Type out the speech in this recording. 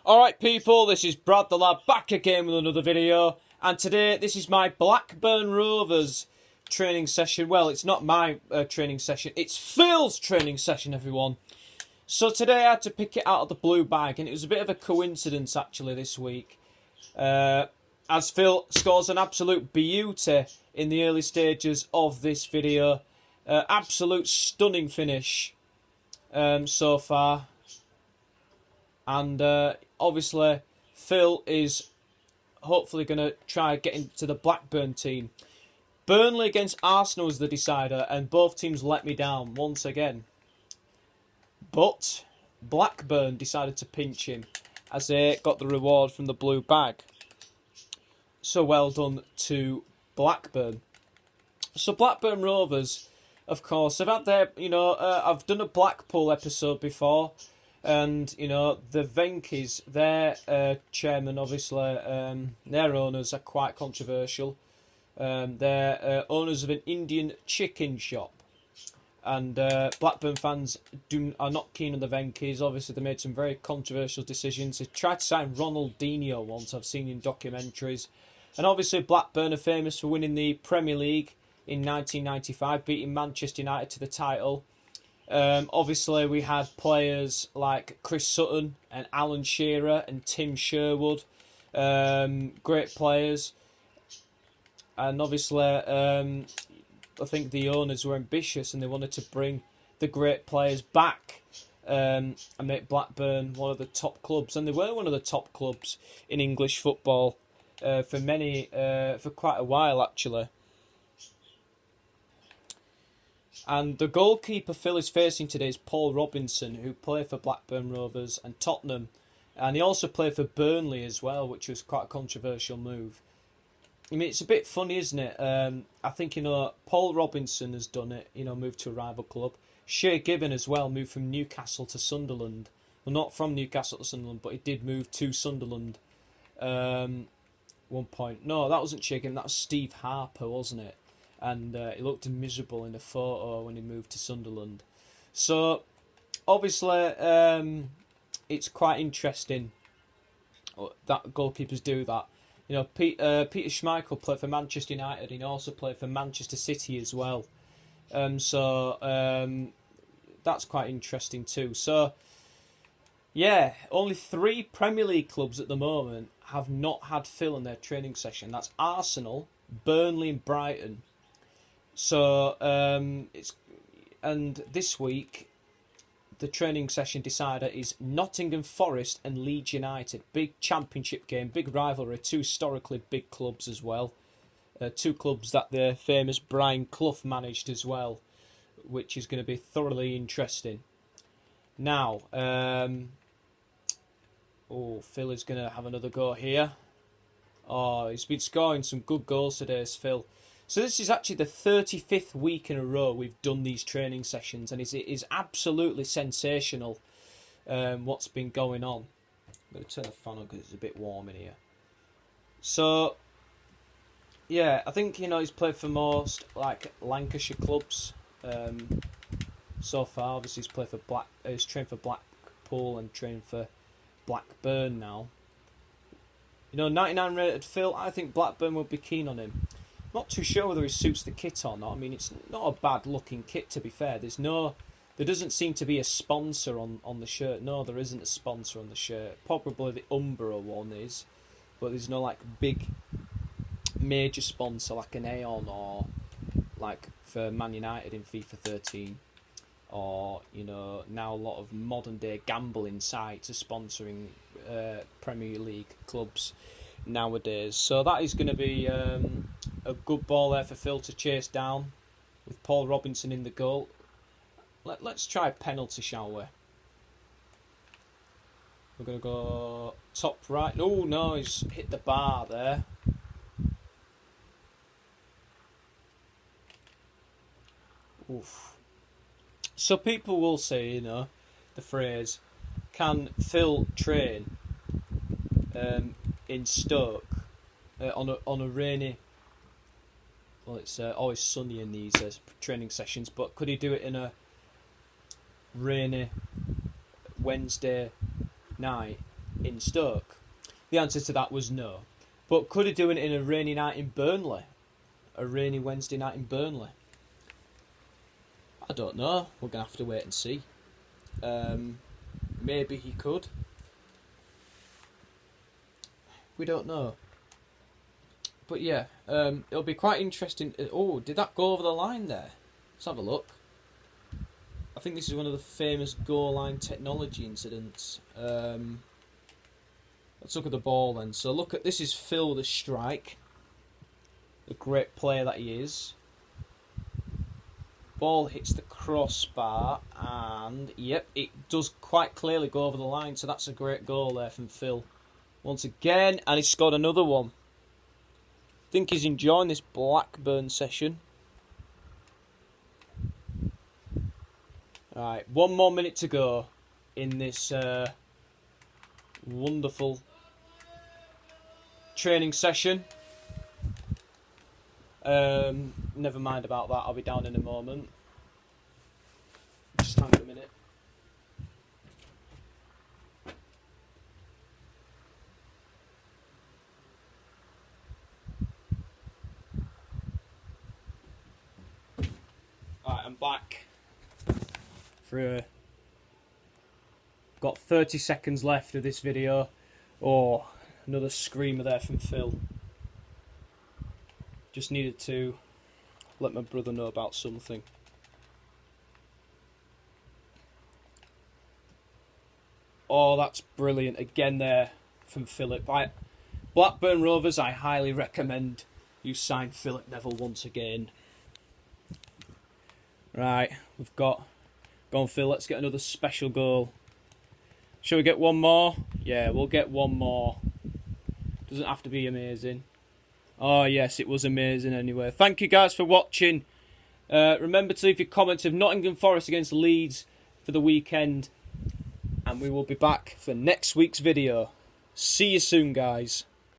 Alright people, this is Brad the Lad back again with another video, and today this is my Blackburn Rovers training session. Well, it's not my training session, it's Phil's training session, everyone. So today I had to pick it out of the blue bag, and it was a bit of a coincidence actually this week, as Phil scores an absolute beauty in the early stages of this video. Absolute stunning finish so far. And obviously, Phil is hopefully going to try get into the Blackburn team. Burnley against Arsenal was the decider, and both teams let me down once again. But Blackburn decided to pinch him as they got the reward from the blue bag. So well done to Blackburn. So Blackburn Rovers, of course, have had their, I've done a Blackpool episode before. And, the Venkies, their chairman, obviously, their owners are quite controversial. They're owners of an Indian chicken shop. And Blackburn fans are not keen on the Venkies. Obviously, they made some very controversial decisions. They tried to sign Ronaldinho once, I've seen in documentaries. And obviously, Blackburn are famous for winning the Premier League in 1995, beating Manchester United to the title. Obviously, we had players like Chris Sutton and Alan Shearer and Tim Sherwood, great players. And obviously, I think the owners were ambitious and they wanted to bring the great players back and make Blackburn one of the top clubs. And they were one of the top clubs in English football for quite a while, actually. And the goalkeeper Phil is facing today is Paul Robinson, who played for Blackburn Rovers and Tottenham. And he also played for Burnley as well, which was quite a controversial move. I mean, it's a bit funny, isn't it? I think, Paul Robinson has done it, moved to a rival club. Shea Given as well, moved from Newcastle to Sunderland. Well, not from Newcastle to Sunderland, but he did move to Sunderland. One point. No, that wasn't Shea Given, that was Steve Harper, wasn't it? And he looked miserable in a photo when he moved to Sunderland. So, obviously, it's quite interesting that goalkeepers do that. Peter Schmeichel played for Manchester United, and he also played for Manchester City as well. So, that's quite interesting too. So, yeah, only 3 Premier League clubs at the moment have not had Phil in their training session. That's Arsenal, Burnley and Brighton. So, and this week, the training session decider is Nottingham Forest and Leeds United. Big championship game, big rivalry, 2 historically big clubs as well. 2 clubs that the famous Brian Clough managed as well, which is going to be thoroughly interesting. Now, Phil is going to have another go here. Oh, he's been scoring some good goals today, Phil. So this is actually the 35th week in a row we've done these training sessions, and it is absolutely sensational what's been going on. I'm going to turn the fan on because it's a bit warm in here. So, yeah, I think, he's played for most, Lancashire clubs so far. Obviously, he's trained for Blackpool and trained for Blackburn now. 99 rated Phil, I think Blackburn would be keen on him. Not too sure whether he suits the kit or not. I mean, it's not a bad looking kit, to be fair. There doesn't seem to be a sponsor on the shirt. No, there isn't a sponsor on the shirt. Probably the Umbro one is, but there's no big major sponsor like an Aeon or for Man United in FIFA 13, or now a lot of modern day gambling sites are sponsoring Premier League clubs nowadays. So that is going to be a good ball there for Phil to chase down with Paul Robinson in the goal. Let's try a penalty, shall we? We're going to go top right. Oh no, he's hit the bar there. Oof. So people will say, the phrase, can Phil train in Stoke on a rainy... Well, it's always sunny in these training sessions, but could he do it in a rainy Wednesday night in Stoke? The answer to that was no. But could he do it in a rainy night in Burnley? A rainy Wednesday night in Burnley? I don't know. We're going to have to wait and see. Maybe he could. We don't know. But yeah, it'll be quite interesting. Oh, did that go over the line there? Let's have a look. I think this is one of the famous goal line technology incidents. Let's look at the ball then. So look at, this is Phil with a strike. The great player that he is. Ball hits the crossbar and, yep, it does quite clearly go over the line. So that's a great goal there from Phil. Once again, and he scored another one. I think he's enjoying this Blackburn session. Right, 1 more minute to go in this wonderful training session. Never mind about that, I'll be down in a moment. Just hang on a minute. Alright, I'm back. Got 30 seconds left of this video. Oh, another screamer there from Phil. Just needed to let my brother know about something. Oh, that's brilliant. Again there from Philip. Blackburn Rovers, I highly recommend you sign Philip Neville once again. Right, we've got... Go on, Phil, let's get another special goal. Shall we get one more? Yeah, we'll get one more. Doesn't have to be amazing. Oh, yes, it was amazing anyway. Thank you guys for watching. Remember to leave your comments of Nottingham Forest against Leeds for the weekend. And we will be back for next week's video. See you soon, guys.